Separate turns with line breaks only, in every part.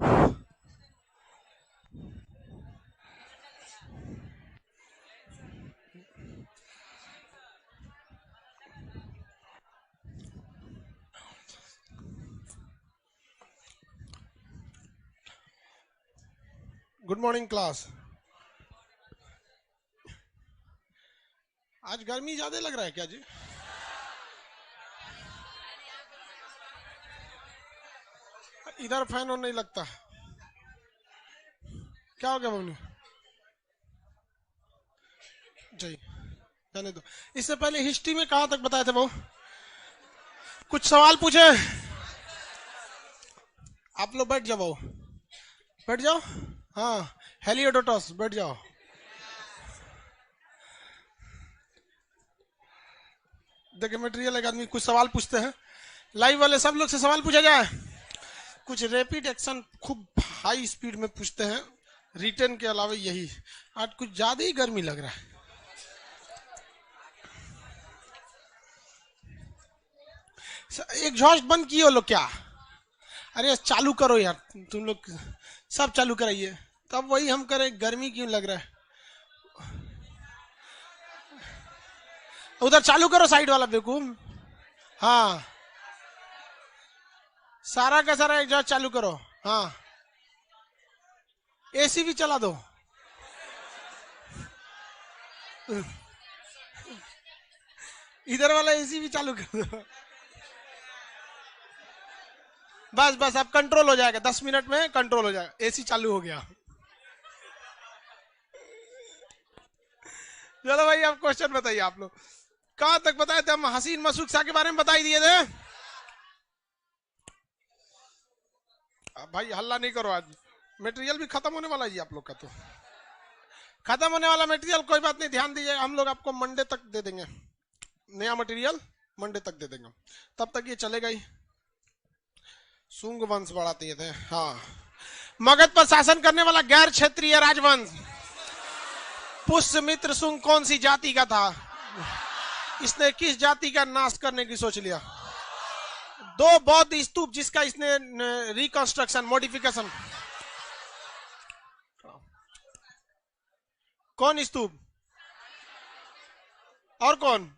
Good morning class. आज गर्मी ज्यादा लग रहा है क्या जी? इधर फैन और नहीं लगता, क्या हो गया बबलू जी? जाने दो। इससे पहले हिस्ट्री में कहाँ तक बताए थे वो? कुछ सवाल पूछे? आप लोग बैठ जाओ, बैठ जाओ। हाँ, हेलियोडोटस बैठ जाओ। देखिए मटेरियल एक आदमी कुछ सवाल पूछते हैं, लाइव वाले सब लोग से सवाल पूछा जाए। कुछ रैपिड एक्शन खूब हाई स्पीड में पूछते हैं, रिटर्न के अलावा यही। आज कुछ ज्यादा ही गर्मी लग रहा है। एग्जॉस्ट बंद किए लोग क्या? अरे चालू करो यार, तुम लोग सब चालू कराइए। तब वही हम करें, गर्मी क्यों लग रहा है? उधर चालू करो साइड वाला बेवकूफ। हाँ, सारा का सारा एग्जॉस्ट चालू करो। हाँ, एसी भी चला दो। इधर वाला एसी भी चालू कर दो। बस बस अब कंट्रोल हो जाएगा, 10 मिनट में कंट्रोल हो जाएगा। एसी चालू हो गया। चलो भाई, अब क्वेश्चन बताइए आप लोग। कहां तक बताए थे हम? हसीन मसूद शाह के बारे में बताई दिए थे। अब भाई हल्ला नहीं करो, आज मटेरियल भी खत्म होने वाला है जी आप लोग का। तो खत्म होने वाला मटेरियल, कोई बात नहीं, ध्यान दीजिए। हम लोग आपको मंडे तक दे देंगे, नया मटेरियल मंडे तक दे देंगे। तब तक ये चलेगा ही। सुंग वंश बढ़ाते थे। हाँ, मगध पर शासन करने वाला गैर क्षेत्रीय राजवंश पुष्यमित्र सुंग कौन सी जाति का था? इसने किस जाति का नाश करने की सोच लिया? दो बौद्ध स्तूप जिसका इसने रिकंस्ट्रक्शन मॉडिफिकेशन। कौन स्तूप? और कौन?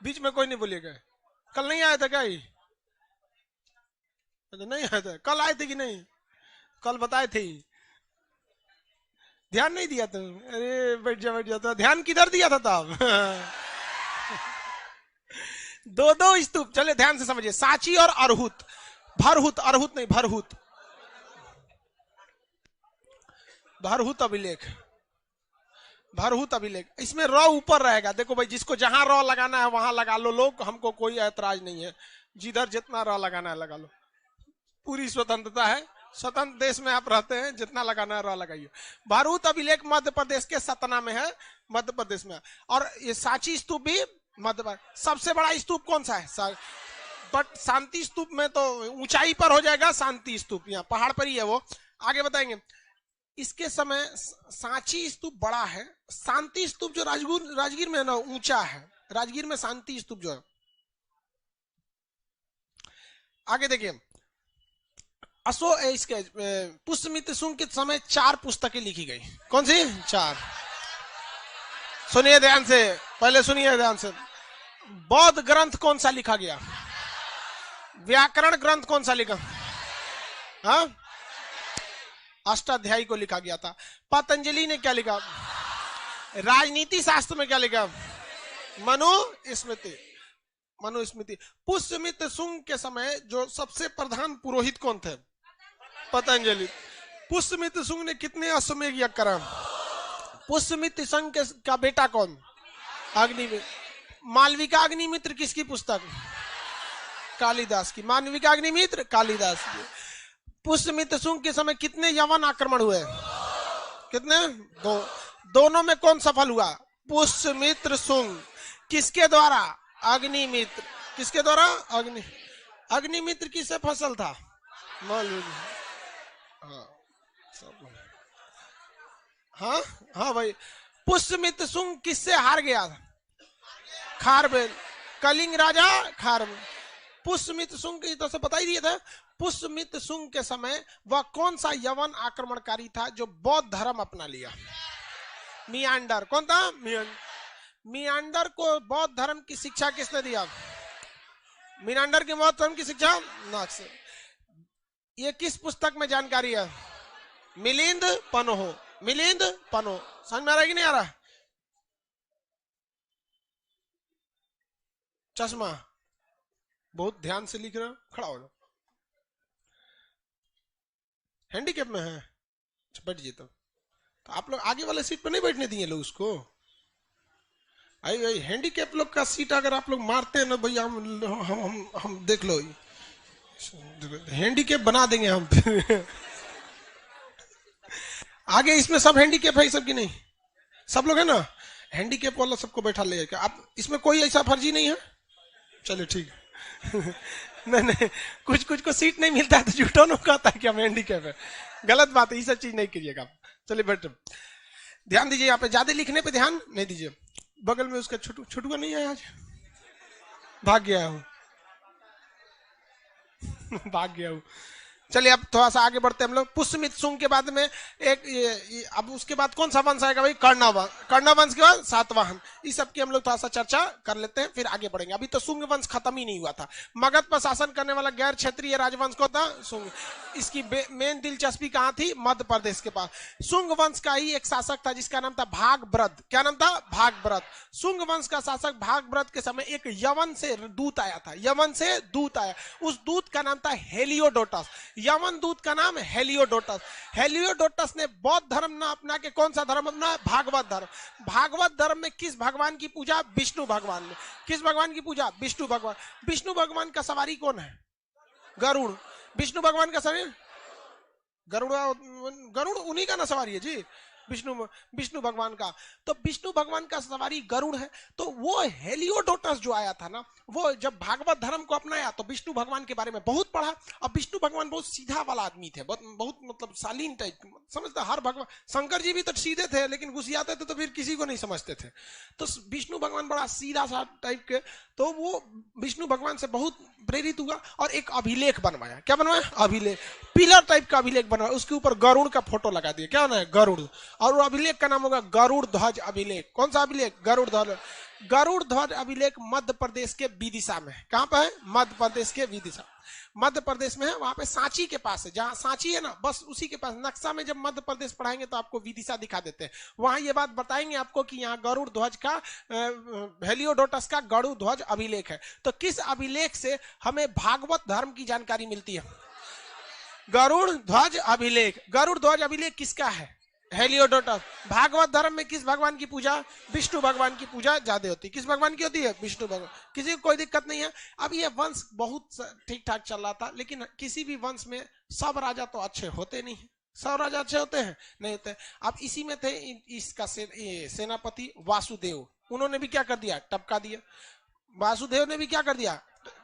बीच में कोई नहीं बोलिएगा। कल नहीं आया था क्या? नहीं आए थे? कल आए थे कि नहीं? कल बताए थे, ध्यान नहीं दिया तुम। अरे बैठ जा बैठ जा, ध्यान किधर दिया था तब? दो दो स्तूप, चले ध्यान से समझिए। सांची और अरहुत, भरहुत, अरहुत नहीं भरहुत, भरहुत अभिलेख, भरहुत अभिलेख। इसमें र ऊपर रहेगा। देखो भाई, जिसको जहां र लगाना है वहां लगा लो लोग, हमको कोई ऐतराज नहीं है। जिधर जितना र लगाना है लगा लो, पूरी स्वतंत्रता है। स्वतंत्र देश में आप रहते हैं, जितना लगाना है र लगाइए। भरहुत अभिलेख मध्य प्रदेश के सतना में है, मध्य प्रदेश में। और ये सांची स्तूप भी मध्य प्रदेश। सबसे बड़ा स्तूप कौन सा है? बट शांति स्तूप में तो ऊंचाई पर हो जाएगा, शांति स्तूप यहाँ पहाड़ पर ही है वो। आगे बताएंगे। इसके समय सांची स्तूप बड़ा है, शांति स्तूप जो राजगीर में है ना ऊंचा है। राजगीर में शांति स्तूप जो है। आगे देखिए, इसके पुष्यमित्र सुंग के समय 4 पुस्तकें लिखी गई। कौन सी 4? सुनिए ध्यान से, पहले सुनिए ध्यान से। बौद्ध ग्रंथ कौन सा लिखा गया? व्याकरण ग्रंथ कौन सा लिखा? हाँ, अष्टाध्यायी को लिखा गया था। पतंजलि ने क्या लिखा? राजनीति शास्त्र में क्या लिखा? मनुस्मृति, मनुस्मृति। पुष्यमित्र सुंग के समय जो सबसे प्रधान पुरोहित कौन थे? पतंजलि। पुष्यमित्र सुंग ने कितने अश्वमेध यज्ञ करा? पुष्यमित्र संघ का बेटा कौन? अग्निमित्र। मालविका अग्निमित्र किसकी पुस्तक? कालिदास की। मालविका अग्निमित्र कालिदास की। पुष्यमित्र सुंग के समय कितने यवन आक्रमण हुए? कितने? 2। दोनों में कौन सफल हुआ? पुष्यमित्र सुंग। किसके द्वारा? अग्निमित्र। किसके द्वारा? अग्निमित्र किससे फसल था? हाँ हाँ भाई। पुष्यमित्र सुंग किससे हार गया था? खारबेल। कलिंग राजा खारबेल। पुष्यमित्र शुंग की तरफ से बता ही दिए थे। पुष्यमित्र शुंग के समय वह कौन सा यवन आक्रमणकारी था जो बौद्ध धर्म अपना लिया? मियांडर। कौन था? मियांडर को बौद्ध धर्म की शिक्षा किसने दिया? मियांडर की बौद्ध धर्म की शिक्षा नक्स। ये किस पुस्तक में जानकारी है? मिलिंद पनोह। मिलिंद पनोह। समझ में आ रहा है कि नहीं आ रहा? चश्मा बहुत ध्यान से लिख रहे हो, खड़ा हो जाओ। हैंडीकैप में है, बैठ जाइए। तो आप लोग आगे वाले सीट पर नहीं बैठने दिए लोग उसको। आई हैंडीकैप लोग का सीट अगर आप लोग मारते हैं ना भैया, हम देख लो हैंडीकैप बना देंगे हम। आगे इसमें सब हैंडीकैप है, सब की नहीं? सब लोग है ना? हैंडीकैप वाला सबको बैठा ले जाएगा। आप इसमें कोई ऐसा फर्जी नहीं है? चलो ठीक। नहीं, कुछ को सीट नहीं मिलता है तो झूठों ने कहता है कि हम हैंडीकैप है। गलत बात है, ये सब चीज नहीं करिएगा। चलिए बैठ, ध्यान दीजिए। यहाँ पे ज्यादा लिखने पे ध्यान नहीं दीजिए। बगल में उसका छुटुआ नहीं है, आज भाग गया हूँ। भाग गया हूँ। चलिए अब थोड़ा सा आगे बढ़ते हैं हम लोग। पुष्यमित्र शुंग के बाद में अब उसके बाद कौन सा वंश आएगा भाई? कर्ण वंश के बाद सातवाहन। इस सब की हम लोग थोड़ा सा चर्चा कर लेते हैं, फिर आगे बढ़ेंगे। अभी तो शुंग वंश खत्म ही नहीं हुआ था। मगध पर शासन करने वाला गैर क्षेत्रीय राजवंश को था शुंग। इसकी मेन दिलचस्पी कहाँ थी? मध्य प्रदेश के पास। शुंग वंश का ही एक शासक था जिसका नाम था भागभद्र। क्या नाम था? भागभद्र। शुंग वंश का शासक भागभद्र के समय एक यवन से दूत आया था। यवन से दूत आया, उस दूत का नाम था हेलियोडोटस। यवन दूत का नाम हेलियोडोटस। हेलियोडोटस ने बौद्ध धर्म ना अपना के कौन सा धर्म अपना? भागवत धर्म। भागवत धर्म में किस भगवान की पूजा? विष्णु भगवान में। किस भगवान की पूजा? विष्णु भगवान। विष्णु भगवान का सवारी कौन है? गरुड़। विष्णु भगवान का शरीर गरुड़ उन्हीं का ना सवारी है जी, विष्णु भगवान का। तो विष्णु भगवान का सवारी गरुड़ है। तो वो हेलियोडोटस जो आया था ना, वो जब भागवत धर्म को अपनाया तो विष्णु भगवान के बारे में बहुत पढ़ा। अब विष्णु भगवान बहुत सीधा वाला आदमी थे, बहुत मतलब शालीन टाइप, समझता। हर भगवान, शंकर जी भी तो सीधे थे लेकिन घुसियाते थे तो फिर किसी को नहीं समझते थे। तो विष्णु भगवान बड़ा सीधा सा टाइप के। तो वो विष्णु भगवान से बहुत प्रेरित हुआ और एक अभिलेख बनवाया। क्या बनवाया? अभिलेख। पिलर टाइप का अभिलेख बनवाया, उसके ऊपर गरुड़ का फोटो लगा दिया। क्या है? गरुड़। और वो अभिलेख का नाम होगा गरुड़ ध्वज अभिलेख। कौन सा अभिलेख? गरुड़ ध्वज। गरुड़ ध्वज अभिलेख मध्य प्रदेश के विदिशा में। कहां पर है? मध्य प्रदेश के विदिशा। मध्य प्रदेश में है, वहां पे सांची के पास है। जहां सांची है ना, बस उसी के पास। नक्शा में जब मध्य प्रदेश पढ़ाएंगे तो आपको विदिशा दिखा देते हैं। वहां ये बात बताएंगे आपको कि यहाँ गरुड़ ध्वज का, हेलियोडोटस का गरुड़ ध्वज अभिलेख है। तो किस अभिलेख से हमें भागवत धर्म की जानकारी मिलती है? गरुड़ ध्वज अभिलेख। गरुड़ ध्वज अभिलेख किसका है? हेलियोडोटस। भागवत धर्म में किस भगवान की पूजा? विष्णु भगवान की पूजा ज्यादा होती है। किस भगवान की होती है? विष्णु भगवान। किसी को कोई दिक्कत नहीं है। अब ये वंश बहुत ठीक ठाक चल रहा था, लेकिन किसी भी वंश में सब राजा तो अच्छे होते नहीं है। सब राजा अच्छे होते हैं? नहीं होते। अब इसी में थे इसका सेनापति वासुदेव। उन्होंने भी क्या कर दिया? टपका दिया। वासुदेव ने भी क्या कर दिया?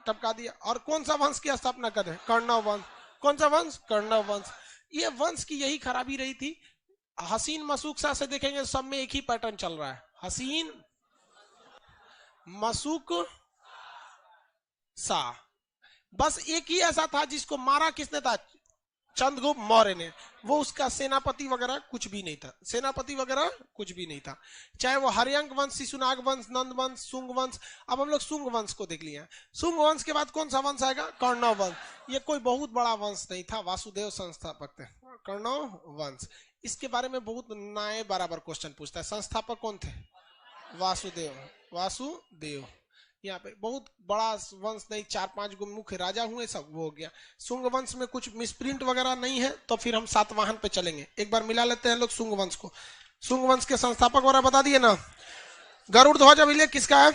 टपका दिया। और कौन सा वंश की स्थापना कर रहे? कर्ण वंश। कौन सा वंश? कर्ण वंश। ये वंश की यही खराबी रही थी। हसीन मसूक सा से देखेंगे सब में एक ही पैटर्न चल रहा है। हसीन मसूक सा, बस एक ही ऐसा था जिसको मारा किसने था? चंद्रगुप्त मौर्य ने। वो उसका सेनापति वगैरह कुछ भी नहीं था। सेनापति वगैरह कुछ भी नहीं था। चाहे वो हरियंक वंश, शिशुनाग वंश, नंद वंश, शुंग वंश। अब हम लोग शुंग वंश को देख लिया। शुंग वंश के बाद कौन सा वंश आएगा? कर्ण वंश। ये कोई बहुत बड़ा वंश नहीं था, वासुदेव संस्थापक थे। कर्ण वंश, इसके बारे में बहुत नए बराबर क्वेश्चन पूछता है। संस्थापक कौन थे? वासुदेव। वासुदेव। यहाँ पे बहुत बड़ा वंश नहीं, 4-5 गो मुख्य राजा हुए, सब वो हो गया। शुंग वंश में कुछ मिसप्रिंट वगैरह नहीं है, तो फिर हम सातवाहन पे चलेंगे। एक बार मिला लेते हैं लोग शुंग वंश को। शुंग वंश के संस्थापक वगैरह बता दिए ना। गरुड़ ध्वज अभिलेख किसका है?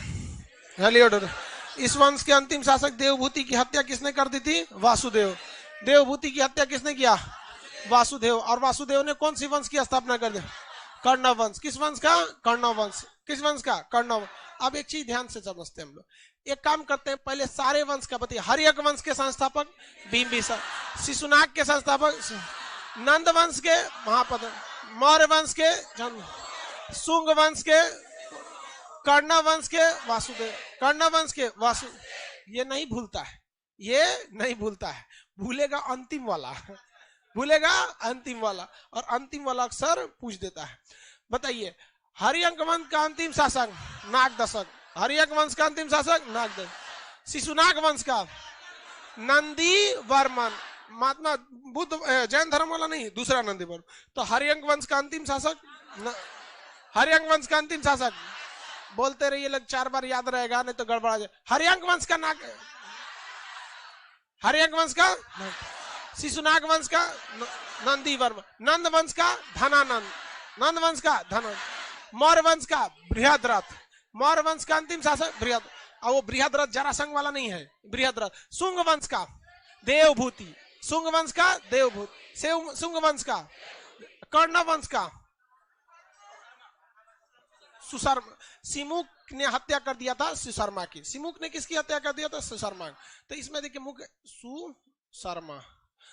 हेलियोडोटस। इस वंश के अंतिम शासक देवभूति की हत्या किसने कर दी थी? वासुदेव। देवभूति की हत्या किसने किया? वासुदेव। और वासुदेव ने कौन सी वंश की स्थापना कर दी? कर्ण वंश। किस वंश का? कर्ण वंश। किस वंश का? कर्ण वंश। अब एक चीज ध्यान से समझते हैं हम लोग। एक काम करते हैं, पहले सारे वंश का बताइए। हरियक वंश के संस्थापक बिंबिसार। शिशुनाग के संस्थापक नंद वंश के महापद। मौर्य वंश के शुंग वंश के कर्ण वंश के वासुदेव। कर्ण वंश के वासु। ये नहीं भूलता है, ये नहीं भूलता है, भूलेगा अंतिम वाला, भूलेगा अंतिम वाला, और अंतिम वाला अक्सर पूछ देता है। बताइए, हरियंक वंश का अंतिम शासक नागदशक, हरियंक वंश का अंतिम शासक नागदशक, शिशुनाग वंश का नंदी वर्मन, महात्मा बुद्ध जैन धर्म वाला नहीं, दूसरा नंदी वर्मन। तो हरियंक वंश का अंतिम शासक, हरियंक वंश का अंतिम शासक, बोलते रहिए लोग, 4 बार याद रहेगा, नहीं तो गड़बड़ा जाए। हरियंक वंश का हरियंक वंश का शिशुनाग वंश का नंदी वर्मन, नंद वंश का धनानंद, नंद वंश का धनानंद, मौर्य वंश का बृहद्रथ, मौर्य वंश का अंतिम शासक बृहद, और वो बृहद्रथ जरासंघ वाला नहीं है, बृहद्रथ। शुंग वंश का देवभूति, शुंग वंश का देवभूति, शुंग वंश का कर्ण वंश का सुशर्मा, सिमुक ने हत्या कर दिया था सुशर्मा की, सिमुक ने किसकी हत्या कर दिया था? सुशर्मा। तो इसमें देखिए मुख सुशर्मा,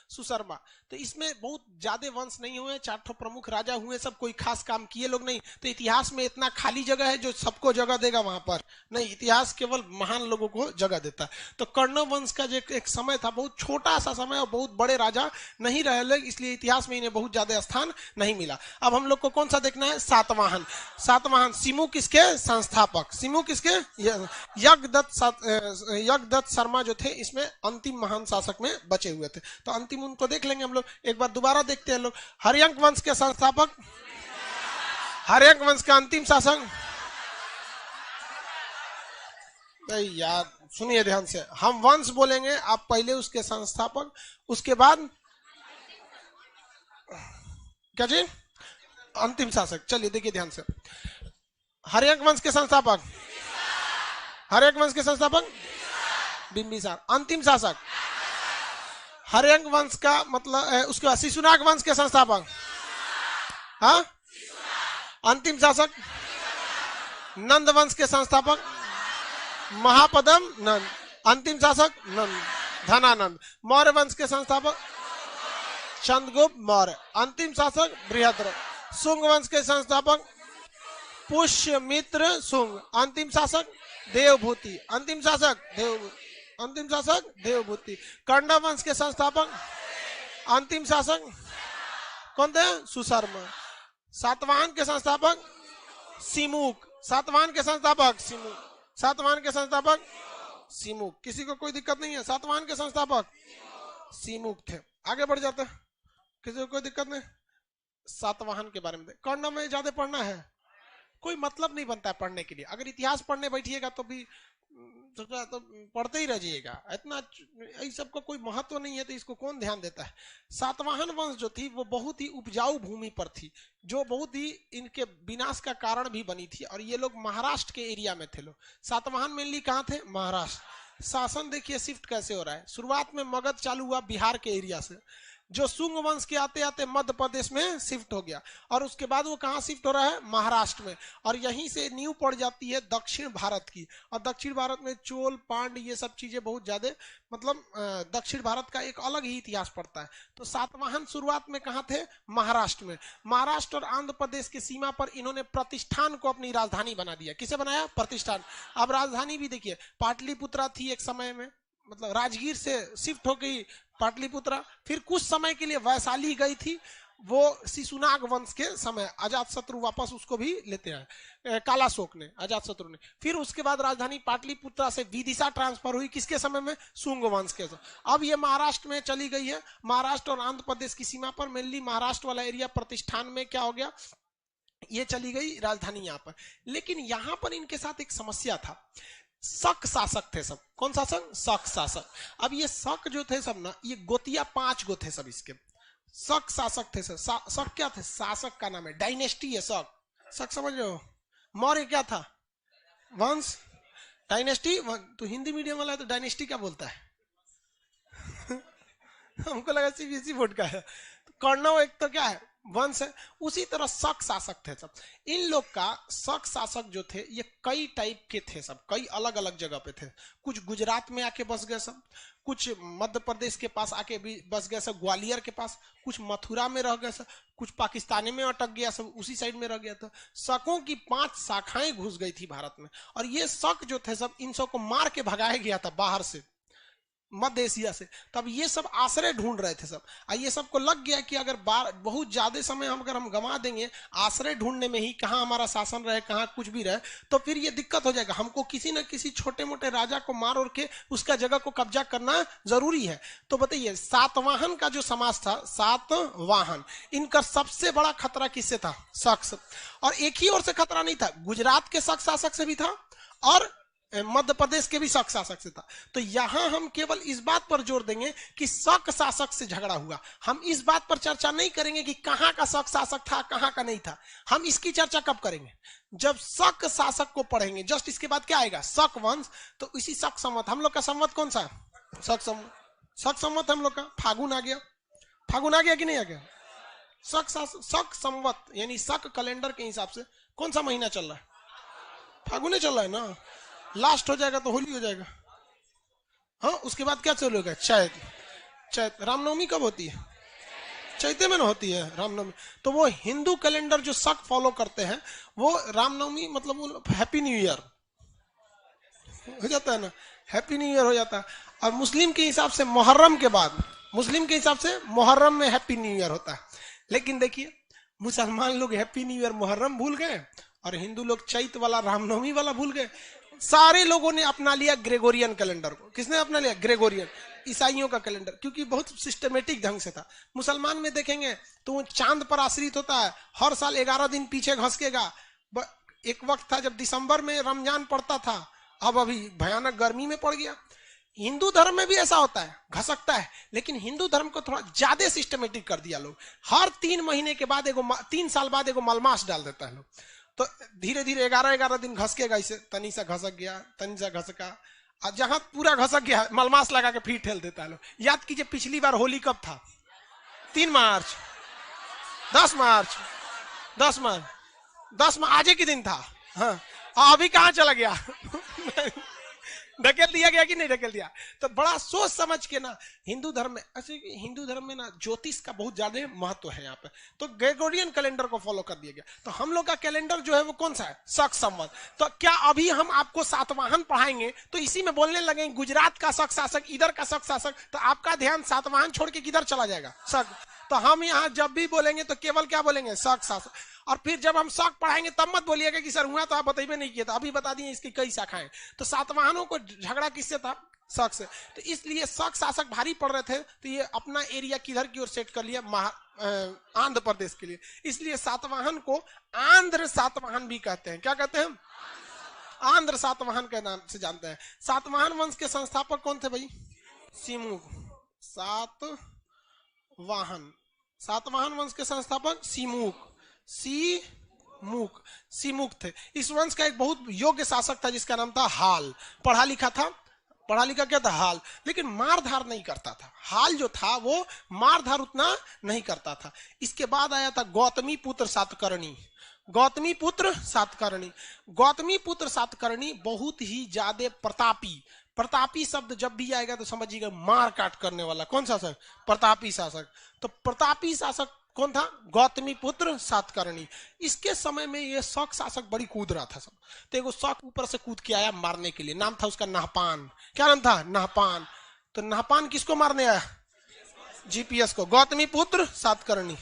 सुशर्मा। तो इसमें बहुत ज्यादा वंश नहीं हुए, 4 ठो प्रमुख राजा हुए, सब कोई खास काम किए लोग नहीं। तो इतिहास में इतना खाली जगह है जो सबको जगह देगा वहां पर नहीं, इतिहास केवल महान लोगों को जगह देता है। तो कर्ण वंश का जो एक समय था, बहुत छोटा सा समय और बहुत बड़े राजा नहीं रहे लोग, इसलिए इतिहास में इन्हें बहुत ज्यादा स्थान नहीं मिला। अब हम लोग को कौन सा देखना है? सातवाहन। सातवाहन सिमु किसके संस्थापक, सिमु किसके? यज्ञदत्त शर्मा जो थे इसमें अंतिम महान शासक में बचे हुए थे। तो अंतिम उनको देख लेंगे हम लोग, एक बार दोबारा देखते हैं लोग। हरियंक वंश के संस्थापक, हरियंक वंश का अंतिम शासक, यार सुनिए ध्यान से, हम वंश बोलेंगे, आप पहले उसके संस्थापक, उसके बाद क्या जी? अंतिम शासक। चलिए देखिए ध्यान से, हरियंक वंश के संस्थापक, हरियंक वंश के संस्थापक बिंबिसार। अंतिम शासक हरियंक वंश का मतलब उसके बाद शिशुनाग वंश के संस्थापक, हाँ, अंतिम शासक नंद वंश के संस्थापक महापदम नंद, अंतिम शासक नंद धनानंद। मौर्य वंश के संस्थापक चंद्रगुप्त मौर्य, अंतिम शासक बृहद्रथ। शुंग वंश के संस्थापक पुष्यमित्र शुंग, अंतिम शासक देवभूति, अंतिम शासक देवभूति, अंतिम शासक देवभूति। कर्ण वंश के संस्थापक अंतिम शासक कौन थे? सुशर्मा। सातवाहन के संस्थापक सिमुक, सातवाहन के संस्थापक सिमुक, सातवाहन के संस्थापक सिमुक। किसी को कोई दिक्कत नहीं है? सातवाहन के संस्थापक सिमुक थे। आगे बढ़ जाते, किसी को कोई दिक्कत नहीं? सातवाहन के बारे में। कर्ण में ज्यादा पढ़ना है, कोई मतलब नहीं बनता है पढ़ने के लिए। अगर इतिहास पढ़ने बैठिएगा तो भी तो पढ़ते ही रह जाइएगा, इतना इस सब का कोई महत्व नहीं है, तो इसको कौन ध्यान देता है। सातवाहन वंश जो थी वो बहुत ही उपजाऊ भूमि पर थी, जो बहुत ही इनके विनाश का कारण भी बनी थी, और ये लोग महाराष्ट्र के एरिया में थे लोग। सातवाहन मेनली कहाँ थे? महाराष्ट्र। शासन देखिए शिफ्ट कैसे हो रहा है, शुरुआत में मगध चालू हुआ बिहार के एरिया से, जो शुंग वंश के आते आते मध्य प्रदेश में शिफ्ट हो गया, और उसके बाद वो कहाँ शिफ्ट हो रहा है? महाराष्ट्र में। और यहीं से नींव पड़ जाती है दक्षिण भारत की, और दक्षिण भारत में चोल पांड ये सब चीजें बहुत ज्यादा, मतलब दक्षिण भारत का एक अलग ही इतिहास पड़ता है। तो सातवाहन शुरुआत में कहाँ थे? महाराष्ट्र में। महाराष्ट्र और आंध्र प्रदेश की सीमा पर इन्होंने प्रतिष्ठान को अपनी राजधानी बना दिया। किसे बनाया? प्रतिष्ठान। अब राजधानी भी देखिए, पाटलिपुत्रा थी एक समय में, मतलब राजगीर से शिफ्ट हो गई पाटलिपुत्रा, फिर कुछ समय के लिए वैशाली गई थी, वो शिशुनाग वंश के समय अजातशत्रु वापस उसको भी लेते हैं, कालाशोक ने, अजातशत्रु ने। फिर उसके बाद राजधानी पाटलिपुत्रा से विदिशा ट्रांसफर हुई, किसके समय में? शुंग वंश के समय। अब ये महाराष्ट्र में चली गई है, महाराष्ट्र और आंध्र प्रदेश की सीमा पर, मेनली महाराष्ट्र वाला एरिया प्रतिष्ठान में क्या हो गया, ये चली गई राजधानी यहाँ पर। लेकिन यहाँ पर इनके साथ एक समस्या था, शक शासक थे सब। कौन शासक? शक शासक। अब ये शक जो थे सब ना, ये गोतिया 5 गो थे सब इसके, शक शासक थे सब। शक क्या थे? शासक का नाम है, डायनेस्टी है शक। शक समझ रहे हो? मौर्य क्या था? वंश, डायनेस्टी। तो हिंदी मीडियम वाला है तो डायनेस्टी क्या बोलता है? हमको लगा सीबीएसई बोर्ड का है। कर्ण एक तो क्या है? वंश है। उसी तरह शक शासक थे सब। इन लोग का शक शासक जो थे ये कई टाइप के थे सब, कई अलग अलग जगह पे थे। कुछ गुजरात में आके बस गए सब, कुछ मध्य प्रदेश के पास आके भी बस गए सब, ग्वालियर के पास, कुछ मथुरा में रह गए सब, कुछ पाकिस्तानी में अटक गया सब, उसी साइड में रह गया था। शकों की 5 शाखाएं घुस गई थी भारत में, और ये शक जो थे सब, इन सबको मार के भगाया गया था बाहर से। मध्य एशिया से। तब ये सब आश्रय ढूंढ रहे थे सब, और ये सबको लग गया कि अगर बहुत ज्यादा समय अगर हम गंवा देंगे आश्रय ढूंढने में ही, कहाँ हमारा शासन रहे कहाँ कुछ भी रहे, तो फिर ये दिक्कत हो जाएगा। हमको किसी न किसी छोटे मोटे राजा को मार और के उसका जगह को कब्जा करना जरूरी है। तो बताइए सातवाहन का जो समाज था, सातवाहन, इनका सबसे बड़ा खतरा किससे था? शक। और एक ही ओर से खतरा नहीं था, गुजरात के शक शासक से भी था और मध्य प्रदेश के भी शक शासक से था। तो यहां हम केवल इस बात पर जोर देंगे कि शक शासक से झगड़ा हुआ। हम इस बात पर चर्चा नहीं करेंगे कि कहां का शक शासक था कहां का नहीं था। हम इसकी चर्चा कब करेंगे? जब शक शासक को पढ़ेंगे। जस्ट इसके बाद क्या आएगा? शक वंश। तो इसी शक संवत, हम लोग का संवत कौन सा? शक संवत। शक संवत हम लोग का फागुन आ गया। फागुन आ गया कि नहीं आ गया? शक संवत यानी शक कैलेंडर के हिसाब से कौन सा महीना चल रहा है? फागुन चल रहा है ना। लास्ट हो जाएगा तो होली हो जाएगा। हाँ, उसके बाद क्या चालू होगा? चैत। चैत। रामनवमी कब होती है? चैते में ना होती है रामनवमी। तो वो हिंदू कैलेंडर जो शक फॉलो करते हैं, वो रामनवमी मतलब हैप्पी न्यू ईयर हो जाता है ना, हैप्पी न्यू ईयर हो जाता है। और मुस्लिम के हिसाब से मुहर्रम के बाद, मुस्लिम के हिसाब से मुहर्रम में हैप्पी न्यू ईयर होता है। लेकिन देखिए मुसलमान लोग हैप्पी न्यू ईयर मुहर्रम भूल गए और हिंदू लोग चैत वाला रामनवमी वाला भूल गए। सारे लोगों ने अपना लिया ग्रेगोरियन कैलेंडर को। किसने अपना लिया? ग्रेगोरियन, ईसाइयों का कैलेंडर, क्योंकि बहुत सिस्टमेटिक ढंग से था। मुसलमान में देखेंगे तो वो चांद पर आश्रित होता है, हर साल 11 दिन पीछे घसकेगा। एक वक्त था जब दिसंबर में रमजान पड़ता था, अब अभी भयानक गर्मी में पड़ गया। हिंदू धर्म में भी ऐसा होता है, घसकता है, लेकिन हिंदू धर्म को थोड़ा ज्यादा सिस्टमेटिक कर दिया लोग। हर 3 महीने के बाद 3 साल बाद एगो मलमास डाल देता है लोग। तो धीरे धीरे 11 दिन घसकेगा, इसे तनी सा घसक गया, तनी सा घसका, और जहां पूरा घसक गया मलमास लगा के फिर ठेल देता है लोग। याद कीजिए पिछली बार होली कब था? 3 मार्च, 10 मार्च, 10 मार्च, 10 मार्च आज के दिन था। हाँ, अभी कहां चला गया? ढकेल दिया गया कि नहीं ढकेल दिया? तो बड़ा सोच समझ के ना हिंदू धर्म में, ऐसे हिंदू धर्म में ना ज्योतिष का बहुत ज्यादा महत्व है यहाँ पे। तो ग्रेगोरियन कैलेंडर को फॉलो कर दिया गया। तो हम लोग का कैलेंडर जो है वो कौन सा है? शक संवत। तो क्या अभी हम आपको सातवाहन पढ़ाएंगे तो इसी में बोलने लगेंगे गुजरात का शक शासक, इधर का शक शासक, तो आपका ध्यान सातवाहन छोड़ के किधर चला जाएगा? शक। तो हम यहाँ जब भी बोलेंगे तो केवल क्या बोलेंगे? शक शासक। और फिर जब हम शक पढ़ाएंगे तब मत बोलिएगा कि सर हुआ तो आप बताइए नहीं किया था, अभी बता दिए इसकी कई शाखाएं। तो सातवाहनों को झगड़ा किससे था? शक से। तो इसलिए शक शासक भारी पड़ रहे थे, तो ये अपना एरिया किधर की ओर सेट कर लिया? आंध्र प्रदेश के लिए। इसलिए सातवाहन को आंध्र सातवाहन भी कहते हैं। क्या कहते हैं? आंध्र सातवाहन के नाम से जानते हैं। सातवाहन वंश के संस्थापक कौन थे भाई? सीमुक। सातवाहन वंश के संस्थापक सीमुक। सीमुक थे। इस वंश का एक बहुत योग्य शासक था जिसका नाम था हाल। पढ़ा लिखा था। पढ़ा लिखा क्या था? हाल। लेकिन मारधार नहीं करता था। हाल जो था वो मारधार उतना नहीं करता था। इसके बाद आया था गौतमी पुत्र सातकर्णी। गौतमी पुत्र सातकर्णी। गौतमी पुत्र सातकर्णी बहुत ही ज्यादा प्रतापी। प्रतापी शब्द जब भी आएगा तो समझिएगा मार काट करने वाला। कौन शासक? प्रतापी शासक। तो प्रतापी शासक कौन था? गौतमी पुत्र सातकर्णी। इसके समय में ये शक शासक बड़ी कूद रहा था सब। तो एगो शक ऊपर से कूद के आया मारने के लिए। नाम था उसका नहपान। क्या नाम था? नहपान। तो नहपान किसको मारने आया? जीपीएस को। गौतमी पुत्र सातकर्णी।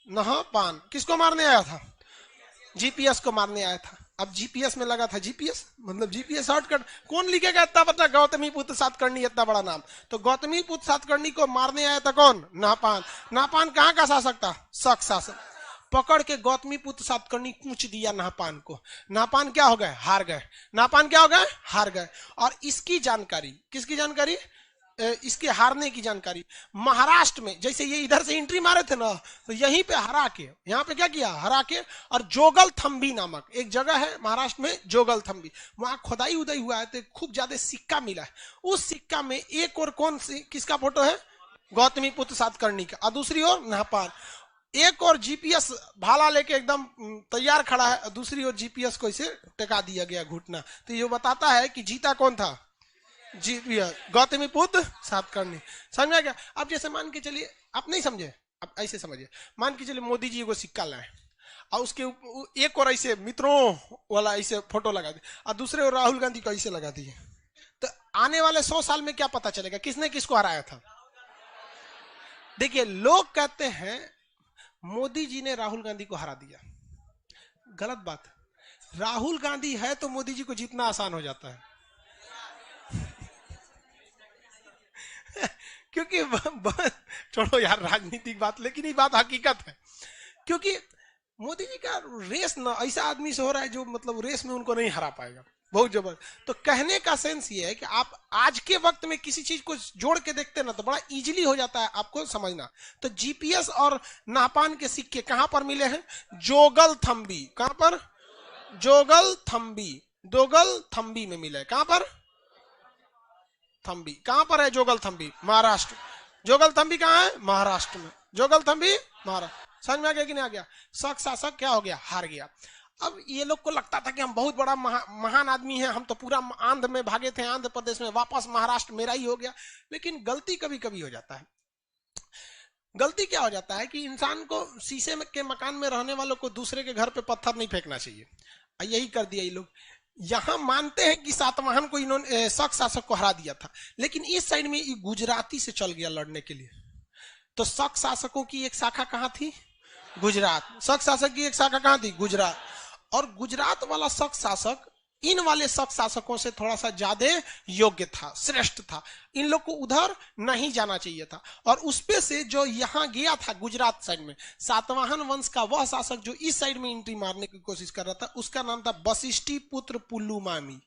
नहपान किसको मारने आया था? जीपीएस को मारने आया था। अब जीपीएस में लगा था, जीपीएस मतलब जीपीएस शॉर्टकट। कौन लिखेगा इतना बड़ा गौतमी पुत्र सातकर्णी इतना बड़ा नाम? तो गौतमी पुत्र सातकर्णी को मारने आया था कौन? नहपान। नहपान कहाँ का शासक था? शक शासक। पकड़ के गौतमी पुत्र सातकर्णी कूच दिया नहपान को। नहपान क्या हो गए? हार गए। नहपान क्या हो गए? हार गए। और इसकी जानकारी, किसकी जानकारी? इसके हारने की जानकारी महाराष्ट्र में, जैसे ये इधर से एंट्री मारे थे ना, तो यहीं पे हरा के, यहाँ पे क्या किया? हरा के। और जोगल थम्बी नामक एक जगह है महाराष्ट्र में, जोगल थम्बी, वहां खुदाई उदाई हुआ है तो खूब ज्यादा सिक्का मिला है। उस सिक्का में एक और कौन सी किसका फोटो है? गौतमी पुत्र सातकर्णी का, और दूसरी ओर नहपान। एक और जीपीएस भाला लेके एकदम तैयार खड़ा है, दूसरी ओर जीपीएस को इसे टेका दिया गया घुटना। तो ये बताता है कि जीता कौन था? जी गौतमी पुत्र सातकर्णी। समझ में आ गया? अब जैसे मान के चलिए, आप नहीं समझे, अब ऐसे समझिए। मान के चलिए मोदी जी को सिक्का लाए और उसके एक और ऐसे मित्रों वाला ऐसे फोटो लगा दिए और दूसरे और राहुल गांधी को ऐसे लगा दिए, तो आने वाले 100 साल में क्या पता चलेगा किसने किसको हराया था। देखिए लोग कहते हैं मोदी जी ने राहुल गांधी को हरा दिया, गलत बात। राहुल गांधी है तो मोदी जी को जीतना आसान हो जाता है क्योंकि छोड़ो यार राजनीतिक बात, लेकिन ये बात हकीकत है। क्योंकि मोदी जी का रेस ना ऐसा आदमी से हो रहा है जो मतलब रेस में उनको नहीं हरा पाएगा, बहुत जबरदस्त। तो कहने का सेंस ये है कि आप आज के वक्त में किसी चीज को जोड़ के देखते ना तो बड़ा इजीली हो जाता है आपको समझना। तो जीपीएस और नापान के सिक्के कहां पर मिले हैं? जोगल थम्बी। कहां पर? जोगल थम्बी, दोगल थम्बी में मिला है। कहां पर? थम्बी कहां पर है? जोगल थम्बी महाराष्ट्र। जोगल थम्बी कहां है? महाराष्ट्र में। जोगल थम्बी महाराष्ट्र। समझ में आ गया कि नहीं आ गया? शक शासक क्या हो गया? हार गया। अब ये लोग को लगता था कि हम बहुत बड़ा महान आदमी हैं, हम तो पूरा आंध्र में भागे थे, आंध्र प्रदेश में, वापस महाराष्ट्र मेरा ही हो गया। लेकिन गलती कभी कभी हो जाता है। गलती क्या हो जाता है कि इंसान को शीशे के मकान में रहने वालों को दूसरे के घर पे पत्थर नहीं फेंकना चाहिए। यही कर दिया ये लोग। यहां मानते हैं कि सातवाहन को इन्होंने शक शासक को हरा दिया था, लेकिन इस साइड में ये गुजराती से चल गया लड़ने के लिए। तो शक शासकों की एक शाखा कहां थी? गुजरात। शक शासक की एक शाखा कहां थी? गुजरात। और गुजरात वाला शक शासक इन वाले शक शासकों से थोड़ा सा ज्यादा योग्य था, श्रेष्ठ था। इन लोग को उधर नहीं जाना चाहिए था। और उसपे से जो यहां गया था गुजरात साइड में, सातवाहन वंश का वह शासक जो इस साइड में एंट्री मारने की कोशिश कर रहा था, उसका नाम था वशिष्ठी पुत्र पुल्लुमावी।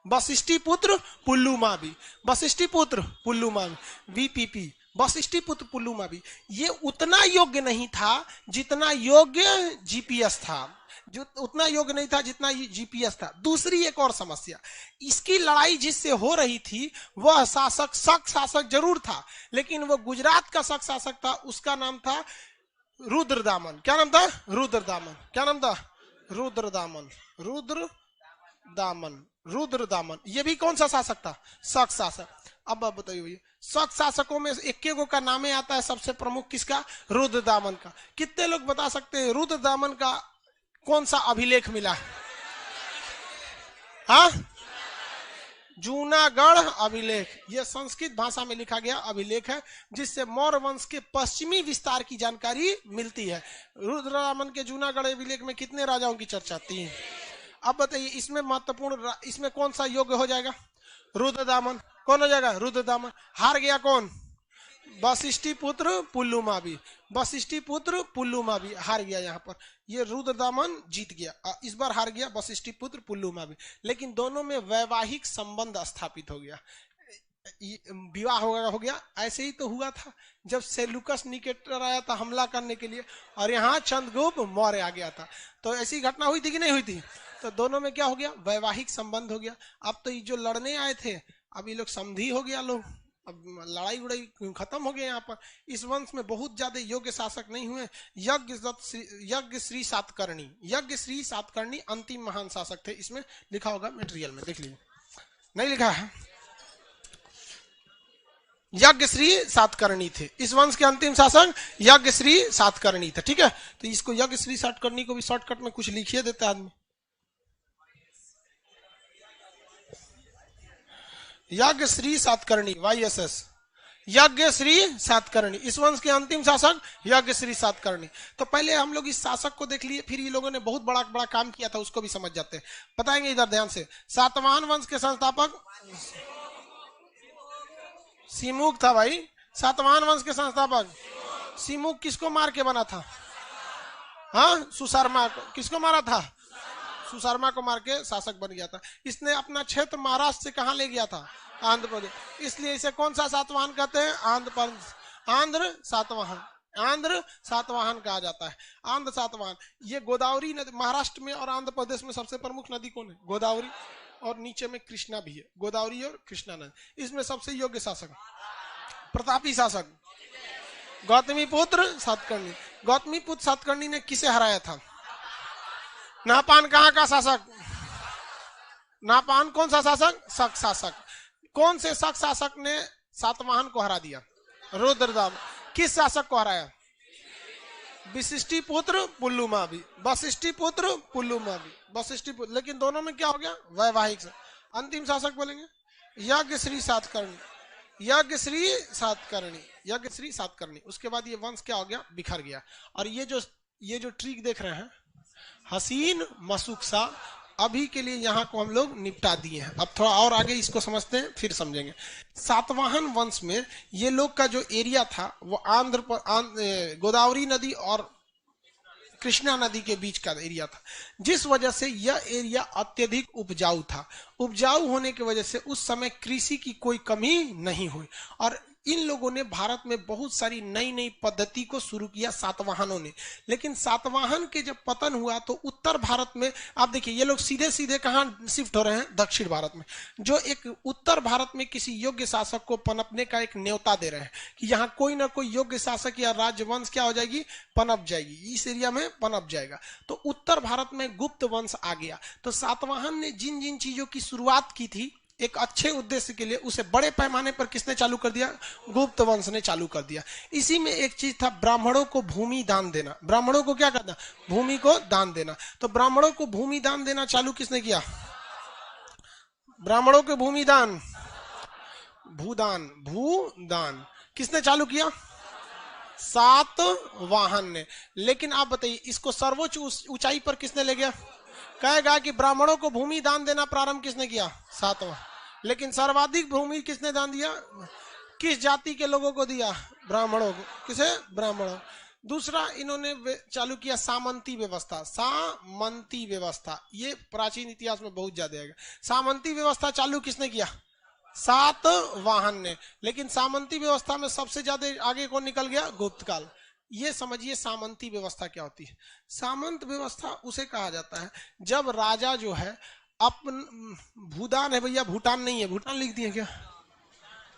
वशिष्ठी पुत्र पुल्लुमावी, वशिष्ठी पुत्र पुल्लुमावी, वीपीपी, वशिष्ठी पुत्र पुल्लुमावी। ये उतना योग्य नहीं था जितना योग्य जीपीएस था, जो उतना योग्य नहीं था जितना जीपीएस था। दूसरी एक और समस्या, इसकी लड़ाई जिससे हो रही थी वह शासक शक शासक जरूर था, लेकिन वह गुजरात का शक शासक था। उसका नाम था रुद्रदामन। क्या नाम था? रुद्रदामन। क्या नाम था? रुद्रदामन। रुद्रदामन, रुद्रदामन। ये भी कौन सा शासक था? शक शासक। अब बताइए, शक शासकों में एक गो का नामे आता है सबसे प्रमुख किसका? रुद्रदामन का। कितने लोग बता सकते हैं रुद्रदामन का कौन सा अभिलेख मिला? हाँ, जूनागढ़ अभिलेख। यह संस्कृत भाषा में लिखा गया अभिलेख है, जिससे मौर्य वंश के पश्चिमी विस्तार की जानकारी मिलती है। रुद्रदामन के जूनागढ़ अभिलेख में कितने राजाओं की चर्चा? 3। अब बताइए इसमें महत्वपूर्ण, इसमें कौन सा योग्य हो जाएगा? रुद्रदामन। कौन हो जाएगा? रुद्रदामन। हार गया कौन? वशिष्ठी पुत्र पुल्लुमावी। वशिष्ठी पुत्र पुल्लुमावी हार गया यहाँ पर। ये रुद्रदामन जीत गया। इस बार हार गया वशिष्ठी पुत्र पुल्लुमावी। लेकिन दोनों में वैवाहिक संबंध स्थापित हो गया, विवाह हो गया। ऐसे ही तो हुआ था जब सेल्यूकस निकेटर आया था हमला करने के लिए, और यहाँ चंद्रगुप्त मौर्य आ गया था। तो ऐसी घटना हुई थी कि नहीं हुई थी? तो दोनों में क्या हो गया? वैवाहिक संबंध हो गया। अब तो ये जो लड़ने आए थे, अब ये लोग समधी हो गया लोग, अब लड़ाई उड़ाई खत्म हो गया। यहाँ पर इस वंश में बहुत ज्यादा योग्य शासक नहीं हुए। यज्ञ श्री सातकर्णी, यज्ञ श्री सातकर्णी अंतिम महान शासक थे। इसमें लिखा होगा मटेरियल में, देख लीजिए। नहीं लिखा है? यज्ञ श्री सातकर्णी थे इस वंश के अंतिम शासक, यज्ञ श्री सातकर्णी थे। ठीक है, तो इसको यज्ञ श्री सातकर्णी को भी शॉर्टकट में कुछ लिखिए देता आदमी। यज्ञ श्री सातकर्णी, YSS, यज्ञ श्री सातकर्णी, इस वंश के अंतिम शासक यज्ञ श्री सातकर्णी। तो पहले हम लोग इस शासक को देख लिए, फिर ये लोगों ने बहुत बड़ा बड़ा काम किया था, उसको भी समझ जाते हैं। बताएंगे इधर ध्यान से। सातवाहन वंश के संस्थापक सिमुक था भाई। सातवाहन वंश के संस्थापक सिमुक किसको मार के बना था? हाँ, सुशर्मा को। किसको मारा था? सुशर्मा को मार के शासक बन गया था। इसने अपना क्षेत्र महाराष्ट्र से कहां ले गया था? आंध्र प्रदेश। इसलिए इसे कौन सा सातवाहन कहते हैं? आंध्र सातवाहन। आंध्र सातवाहन कहा जाता है। आंध्र सातवाहन। ये गोदावरी नदी महाराष्ट्र में और आंध्र प्रदेश में सबसे प्रमुख नदी कौन है? गोदावरी, और नीचे में कृष्णा भी है। गोदावरी और कृष्णा नदी। इसमें सबसे योग्य शासक, प्रतापी शासक, गौतमी पुत्र सातकर्णी। गौतमी पुत्र सातकर्णी ने किसे हराया था? नापान कहाँ का शासक? नापान कौन सा शासक? शक शासक। कौन से शक शासक ने सातवाहन को हरा दिया? रुद्रदामन। किस शासक को हराया? वशिष्ठी पुत्र पुल्लुमावी। वशिष्ठी पुत्र पुल्लुमावी, वशिष्ठी पुत्र। लेकिन दोनों में क्या हो गया? वैवाहिक। अंतिम शासक बोलेंगे यज्ञश्री सातकर्णी, यज्ञश्री सातकर्णी, यज्ञश्री सातकर्णी। उसके बाद ये वंश क्या हो गया, बिखर गया। और ये जो ट्रिक देख रहे हैं, हसीन मसुकसा, अभी के लिए यहाँ को हम लोग निपटा दिए हैं। अब थोड़ा और आगे इसको समझते हैं, फिर समझेंगे। सातवाहन वंश में ये लोग का जो एरिया था वो गोदावरी नदी और कृष्णा नदी के बीच का एरिया था, जिस वजह से यह एरिया अत्यधिक उपजाऊ था। उपजाऊ होने की वजह से उस समय कृषि की कोई कमी नहीं हुई, और इन लोगों ने भारत में बहुत सारी नई नई पद्धति को शुरू किया सातवाहनों ने। लेकिन सातवाहन के जब पतन हुआ तो उत्तर भारत में आप देखिए ये लोग सीधे सीधे कहां शिफ्ट हो रहे हैं, दक्षिण भारत में, जो एक उत्तर भारत में किसी योग्य शासक को पनपने का एक न्योता दे रहे हैं कि यहाँ कोई ना कोई योग्य शासक या राजवंश क्या हो जाएगी, पनप जाएगी, इस एरिया में पनप जाएगा। तो उत्तर भारत में गुप्त वंश आ गया। तो सातवाहन ने जिन जिन चीजों की शुरुआत की थी एक अच्छे उद्देश्य के लिए, उसे बड़े पैमाने पर किसने चालू कर दिया, गुप्त वंश ने चालू कर दिया। इसी में एक चीज था, ब्राह्मणों को भूमि दान देना। ब्राह्मणों को क्या करना, भूमि को दान देना। तो ब्राह्मणों को भूमि दान देना चालू किसने किया, ब्राह्मणों को भूमि दान, भूदान, भूदान किसने चालू किया, सातवाहन ने। लेकिन आप बताइए इसको सर्वोच्च ऊंचाई पर किसने ले गया, कहेगा कि ब्राह्मणों को भूमि दान देना प्रारंभ किसने किया, सातवां। लेकिन सर्वाधिक भूमि किसने दान दिया, किस जाति के लोगों को दिया, ब्राह्मणों को। किसे, ब्राह्मणों। दूसरा इन्होंने चालू किया सामंती व्यवस्था। सामंती व्यवस्था ये प्राचीन इतिहास में बहुत ज्यादा आएगा। सामंती व्यवस्था चालू किसने किया, सातवाहन ने। लेकिन सामंती व्यवस्था में सबसे ज्यादा आगे कौन निकल गया, गुप्त काल। ये समझिए सामंती व्यवस्था क्या होती है। सामंत व्यवस्था उसे कहा जाता है जब राजा जो है अपन, भूदान है भैया, भूटान नहीं है, भूटान लिख दिए क्या,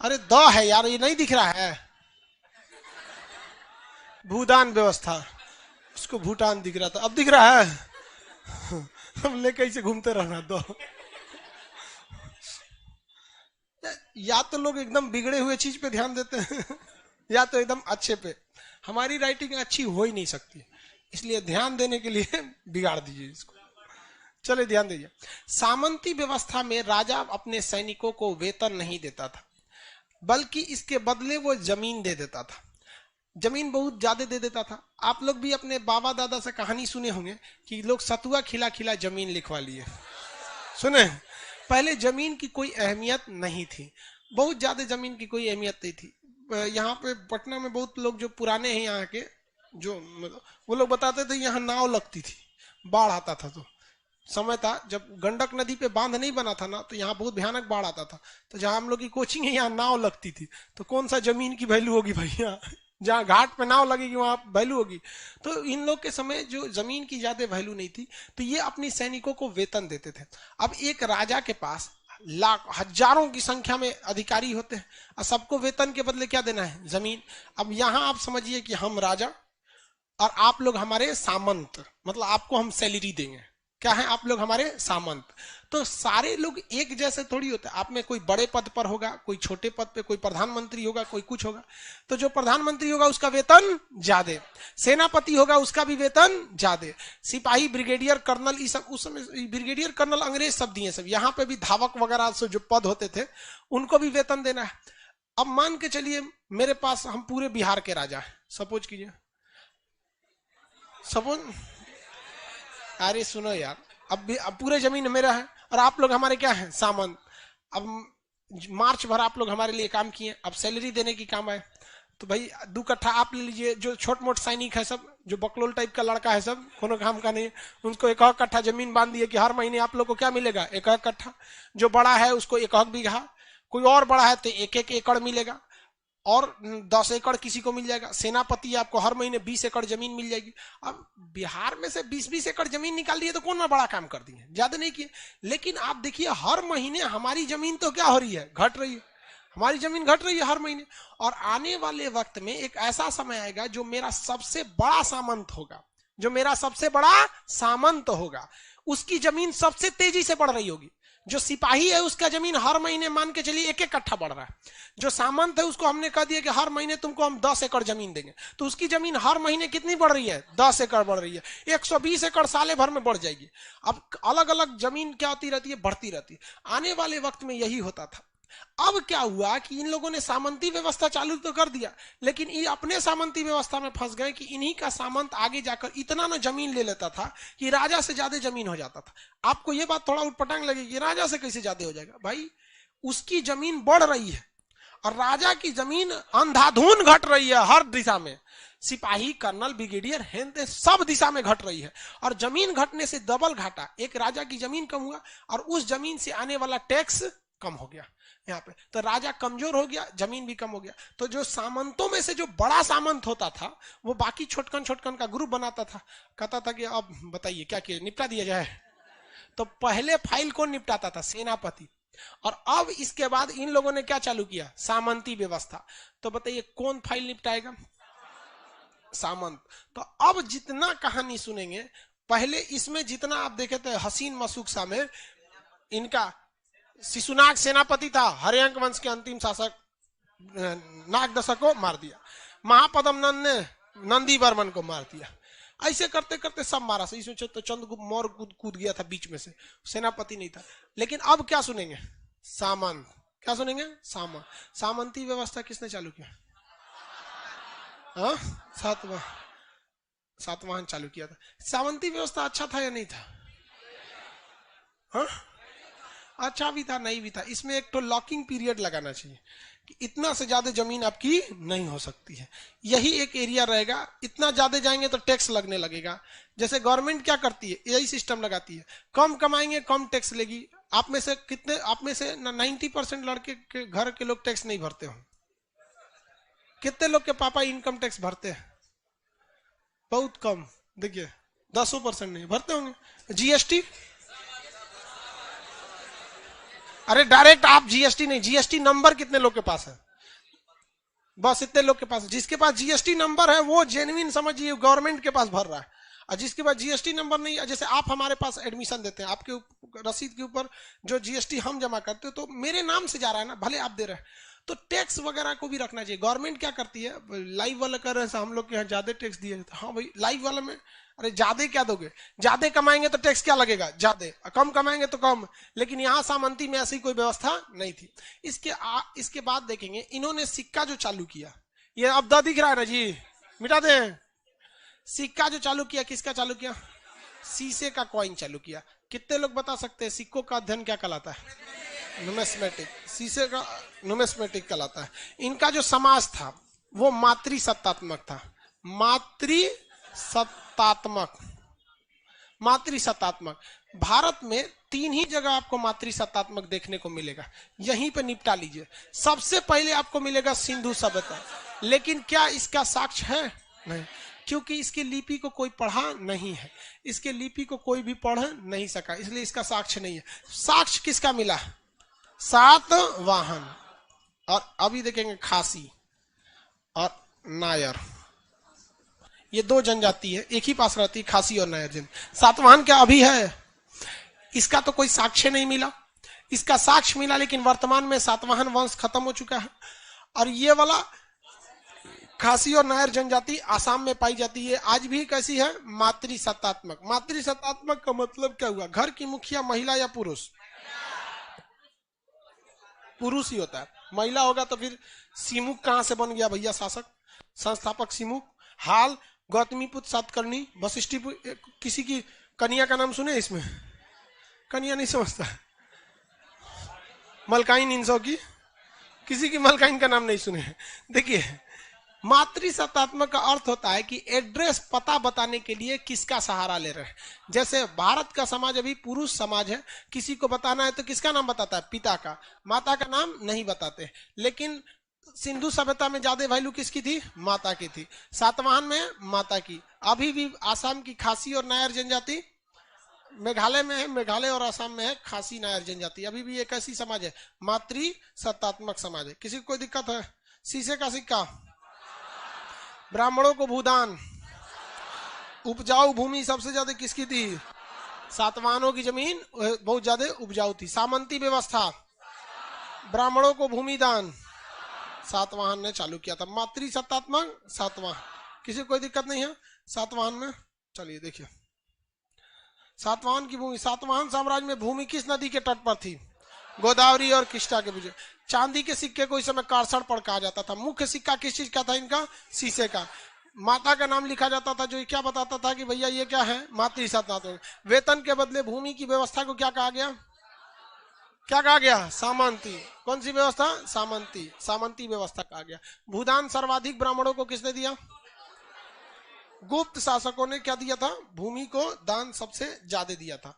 अरे द है यार, ये नहीं दिख रहा है, भूदान व्यवस्था, उसको भूटान दिख रहा था, अब दिख रहा है। हम लेके इसे घूमते रहना दो। या तो लोग एकदम बिगड़े हुए चीज पे ध्यान देते हैं या तो एकदम अच्छे पे। हमारी राइटिंग अच्छी हो ही नहीं सकती, इसलिए ध्यान देने के लिए बिगाड़ दीजिए इसको। चले ध्यान दीजिए। सामंती व्यवस्था में राजा अपने सैनिकों को वेतन नहीं देता था, बल्कि इसके बदले वो जमीन दे देता था। जमीन बहुत ज्यादा दे देता था। आप लोग भी अपने बाबा दादा से कहानी सुने होंगे कि लोग सतुआ खिला खिला जमीन लिखवा लिए, सुने। पहले जमीन की कोई अहमियत नहीं थी, बहुत ज्यादा जमीन की कोई अहमियत नहीं थी। यहाँ पे पटना में बहुत लोग जो पुराने हैं यहाँ के, जो वो लोग बताते थे यहाँ नाव लगती थी, बाढ़ आता था। तो समय था जब गंडक नदी पे बांध नहीं बना था ना, तो यहाँ बहुत भयानक बाढ़ आता था। तो जहाँ हम लोग की कोचिंग है यहाँ नाव लगती थी, तो कौन सा जमीन की वैल्यू होगी भैया, जहाँ घाट पे नाव लगेगी वहां वैल्यू होगी। तो इन लोग के समय जो जमीन की ज्यादा वैल्यू नहीं थी, तो ये अपनी सैनिकों को वेतन देते थे। अब एक राजा के पास लाख हजारों की संख्या में अधिकारी होते हैं और सबको वेतन के बदले क्या देना है, जमीन। अब यहां आप समझिए कि हम राजा और आप लोग हमारे सामंत, मतलब आपको हम सैलरी देंगे, क्या है, आप लोग हमारे सामंत। तो सारे लोग एक जैसे थोड़ी होते, आप में कोई बड़े पद पर होगा, कोई छोटे पद पे, कोई प्रधानमंत्री होगा, कोई कुछ होगा। तो जो प्रधानमंत्री होगा उसका वेतन ज्यादा, सेनापति होगा उसका भी वेतन ज्यादा, सिपाही, ब्रिगेडियर, कर्नल, ये सब उस समय ब्रिगेडियर कर्नल अंग्रेज सब दिए सब। यहाँ पे भी धावक वगैरह से जो पद होते थे उनको भी वेतन देना है। अब मान के चलिए मेरे पास, हम पूरे बिहार के राजा है, सपोज कीजिए, सपोज, अरे सुनो यार, अब पूरे जमीन मेरा है और आप लोग हमारे क्या हैं, सामंत। अब मार्च भर आप लोग हमारे लिए काम किए, अब सैलरी देने की काम आए, तो भाई 2 कट्ठा आप ले लीजिए। जो छोट मोट सैनिक है सब, जो बकलोल टाइप का लड़का है सब, कोनो काम का नहीं, उनको 1 कट्ठा जमीन बांध दिए कि हर महीने आप लोग को क्या मिलेगा, 1 कट्ठा। जो बड़ा है उसको 1 बीघा, कोई और बड़ा है तो 1 एकड़ मिलेगा, और 10 एकड़ किसी को मिल जाएगा। सेनापति आपको हर महीने 20 एकड़ जमीन मिल जाएगी। अब बिहार में से 20-20 एकड़ जमीन निकाल दिए तो कौन ना बड़ा काम कर दिए, ज्यादा नहीं किए। लेकिन आप देखिए हर महीने हमारी जमीन तो क्या हो रही है, घट रही है, हमारी जमीन घट रही है हर महीने। और आने वाले वक्त में एक ऐसा समय आएगा जो मेरा सबसे बड़ा सामंत होगा, जो मेरा सबसे बड़ा सामंत होगा, उसकी जमीन सबसे तेजी से बढ़ रही होगी। जो सिपाही है उसका जमीन हर महीने मान के चलिए 1-1 कट्ठा बढ़ रहा है। जो सामंत है उसको हमने कह दिया कि हर महीने तुमको हम 10 एकड़ जमीन देंगे, तो उसकी जमीन हर महीने कितनी बढ़ रही है, 10 एकड़ बढ़ रही है। 120 एकड़ साले भर में बढ़ जाएगी। अब अलग अलग जमीन क्या होती रहती है, बढ़ती रहती है। आने वाले वक्त में यही होता था अब क्या हुआ कि इन लोगों ने सामंती व्यवस्था चालू तो कर दिया, लेकिन ये अपने सामंती व्यवस्था में फंस गए कि इन्हीं का सामंत आगे जाकर इतना ना जमीन ले लेता था कि राजा से ज्यादा जमीन हो जाता था। आपको ये बात थोड़ा उटपटांग लगेगी, राजा से कैसे ज्यादा हो जाएगा? भाई उसकी जमीन बढ़ रही है और राजा की जमीन अंधाधुन घट रही है, हर दिशा में सिपाही, कर्नल, ब्रिगेडियर, हेन सब दिशा में घट रही है। और जमीन घटने से डबल घाटा, एक राजा की जमीन कम हुआ और उस जमीन से आने वाला टैक्स कम हो गया यहाँ पे, तो राजा कमजोर हो गया, जमीन भी कम हो गया। तो जो सामंतों में से जो बड़ा सामंत होता था वो बाकी छोटकन छोटकन का ग्रुप बनाता था, कहता था कि अब बताइए क्या किया, निपटा दिया जाए। तो पहले फाइल कौन निपटाता था? सेनापति। और अब इसके बाद इन लोगों ने क्या चालू किया? सामंती व्यवस्था। तो बताइए कौन फाइल निपटाएगा? सामंत। तो अब जितना कहानी सुनेंगे, पहले इसमें जितना आप देखे थे हसीन मसूक में, इनका शिशुनाग सेनापति था, हरियांक वंश के अंतिम शासक नागदशक को मार दिया, महापदम नंद ने नंदी वर्मन को मार दिया। ऐसे करते करते सब मारा। इसमें तो चंद्रगुप्त मौर्य कूद गया था बीच में से, सेनापति नहीं था। लेकिन अब क्या सुनेंगे? सामंत। क्या सुनेंगे? सामंत। सामंती व्यवस्था किसने चालू किया? सातवाहन चालू किया था। सामंती व्यवस्था अच्छा था या नहीं था? हाँ, अच्छा भी था, नहीं भी था। इसमें एक तो लॉकिंग पीरियड लगाना चाहिए कि इतना से ज्यादा जमीन आपकी नहीं हो सकती है, यही एक एरिया रहेगा। इतना ज्यादा जाएंगे तो टैक्स लगने लगेगा। जैसे गवर्नमेंट क्या करती है, यही सिस्टम लगाती है, कम कमाएंगे कम टैक्स लेगी। आप में से कितने, आप में से 90% लड़के के घर के लोग टैक्स नहीं भरते हो? कितने लोग के पापा इनकम टैक्स भरते हैं? बहुत कम, देखिए 10% नहीं भरते होंगे। जीएसटी, अरे डायरेक्ट आप जीएसटी नहीं, जीएसटी नंबर कितने लोग के पास है? बस इतने लोग के पास। जिसके पास जीएसटी नंबर है वो जेन्युइन समझिए गवर्नमेंट के पास भर रहा है, और जिसके पास जीएसटी नंबर नहीं है, जैसे आप हमारे पास एडमिशन देते हैं, आपके रसीद के ऊपर जो जीएसटी हम जमा करते हैं तो मेरे नाम से जा रहा है ना, भले आप दे रहे हैं। तो टैक्स वगैरह को भी रखना चाहिए। गवर्नमेंट क्या करती है, लाइव वाला कर रहे हैं हम लोग के यहाँ ज्यादा टैक्स दिए, हाँ भाई लाइव वाला में, अरे ज्यादा क्या दोगे? ज्यादा कमाएंगे तो टैक्स क्या लगेगा? ज्यादा, कम कमाएंगे तो कम। लेकिन यहाँ सामंती में ऐसी कोई व्यवस्था नहीं थी। इसके बाद देखेंगे इन्होंने सिक्का जो चालू किया, ये अब द दिख रहा है ना जी, मिटा दे। सिक्का जो चालू किया, किसका चालू किया? शीशे का कॉइन चालू किया। कितने लोग बता सकते हैं सिक्कों का अध्ययन क्या कहलाता है? न्यूमेस्मेटिक। शीशे का न्यूमेस्मेटिक कहलाता है। इनका जो समाज था वो मातृसत्तात्मक था। मातृसत्तात्मक। भारत में 3 ही जगह आपको मातृसत्तात्मक देखने को मिलेगा, यहीं पे निपटा लीजिए। सबसे पहले आपको मिलेगा सिंधु सभ्यता, लेकिन क्या इसका साक्ष्य है? नहीं, क्योंकि इसकी लिपि को कोई पढ़ा नहीं है, इसके लिपि को कोई भी पढ़ नहीं सका, इसलिए इसका साक्ष्य नहीं है। साक्ष्य किसका मिला? सातवाहन। और अभी देखेंगे खासी और नायर, ये 2 जनजाति है, एक ही पास रहती है, खासी और नायर जन। सातवाहन क्या अभी है? इसका तो कोई साक्ष्य नहीं मिला। इसका साक्ष्य मिला, लेकिन वर्तमान में सातवाहन वंश खत्म हो चुका है। और ये वाला खासी और नायर जनजाति आसाम में पाई जाती है, आज भी कैसी है? मातृसत्तात्मक। मातृसत्तात्मक का मतलब क्या हुआ? घर की मुखिया महिला या पुरुष? पुरुष ही होता है। महिला होगा तो फिर सिमुक कहां से बन गया भैया शासक? संस्थापक सिमुक। हाल गौतमीपुत्र सातकर्णी, वशिष्ठी, किसी की कन्या का नाम सुने इसमें? कन्या नहीं समझता। मलकाइन इंसो की, किसी की मलकाइन का नाम नहीं सुने। देखिए मातृसत्तात्मक का अर्थ होता है कि एड्रेस, पता बताने के लिए किसका सहारा ले रहे हैं। जैसे भारत का समाज अभी पुरुष समाज है, किसी को बताना है तो किसका नाम बताता है? पिता का। माता का नाम नहीं बताते। लेकिन सिंधु सभ्यता में ज्यादा वैल्यू किसकी थी? माता की थी। सातवाहन में माता की। अभी भी आसाम की खासी और नायर जनजाति मेघालय में है, मेघालय और आसाम में है खासी नायर जनजाति। अभी भी एक ऐसी समाज है, मातृसत्तात्मक समाज है। किसी को कोई दिक्कत है? शीशे का सिक्का, ब्राह्मणों को भूदान, उपजाऊ भूमि सबसे ज्यादा किसकी थी? सातवाहनों की जमीन बहुत ज्यादा उपजाऊ थी। सामंती व्यवस्था, ब्राह्मणों को भूमि दान, सातवाहन ने चालू किया था। मातृसत्तात्मक सातवाहन। किसी को कोई दिक्कत नहीं है सातवाहन में? चलिए देखिए सातवाहन की भूमि। सातवाहन साम्राज्य में भूमि किस नदी के तट पर थी? गोदावरी और कृष्णा के बीच। चांदी के सिक्के को इस समय कारसड़ पर कहा जाता था। मुख्य सिक्का किस चीज का था इनका? शीशे का। माता का नाम लिखा जाता था, जो क्या बताता था कि भैया ये क्या है? मातृ सत्ता। वेतन के बदले भूमि की व्यवस्था को क्या कहा गया? क्या कहा गया? सामंती। कौन सी व्यवस्था? सामंती। सामंती व्यवस्था कहा गया। भूदान सर्वाधिक ब्राह्मणों को किसने दिया? गुप्त शासकों ने क्या दिया था? भूमि को दान सबसे ज्यादा दिया था।